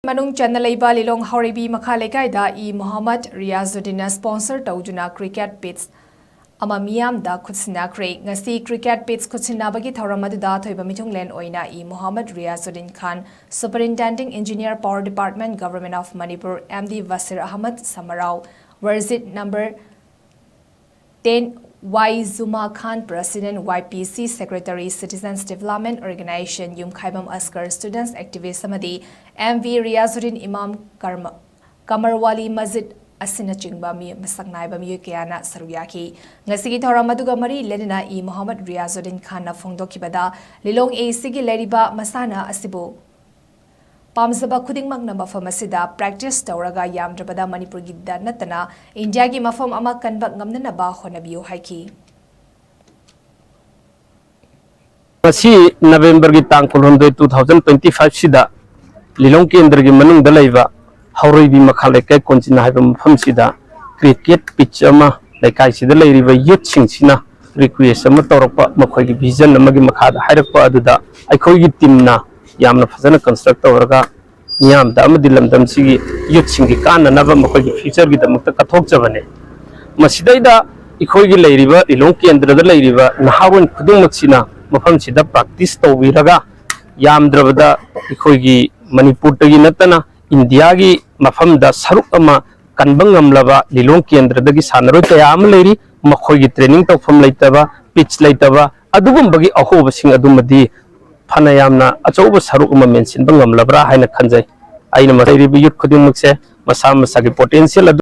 MANUNG CHANNA LEIBA LILONG HAOREIBI MAKHA LEIKAI da Mohd Riyajuddin Sporned Toudunaa cricket pitch ama Meeyam Da Khutsinnakhre ngasi cricket pitch khutsinabagi thoram aduda thoiba mithunglen oina Mohd Riyajuddin Khan Superintending Engineer Power Department Government of Manipur MD Wasir Ahmad Samarau Visit number 10 Y Zuma Khan President YPC Secretary Citizens Development Organization Yumkhaibam Askar Students Activist Samadi MV Riyajuddin Imam Kamarwali Masjid Asina Chingba mi Masaknaiba Mukayana Saruyaki Nasigi Thoramadugha Mari Lenina Mohd Riyajuddin Khan na Fongdokibada Lilong A Sigi Leriba Masana Asibu Pamzaba Khudingmak na mafam asida practice tawraga yamdrabada Manipur gidda natana India gi mafam ama kanbak ngamna ba honabiyo haiki Masi November gi tang 2025 sida Lilong kendra gi manung da laiba HAOREIBI MAKHA LEIKAI konchina haiba mafam sida cricket pitch ama LEIKAI sida leiriba youth singsina request ama tawrakpa makhoi gi vision ama gi makha da hairakpa aduda aikhoi gi team na yamna fazana construct tawraga Meeyam da amadi lamdam sigi youth singi kana naba makhoi gi future gi damakta kathok jabane masidaida ikhoi gi leiriba Lilong kendra da leiriba naharon khudung sina mafam sida practice tawbiraga yamdrabada ikhoi gi manipur tagi natana India gi mafam da saruk ama kanbang ngamlaba Lilong kendra dagi sanaroi kaya am leiri makhoi gi training tawfam leitaba pitch leitaba adugum bagi ahoba sing adumadi Panayamna achauba saruk ama mention bangamlabra haina khanjai aina masai ri youth khuding mukse masa masa gi potential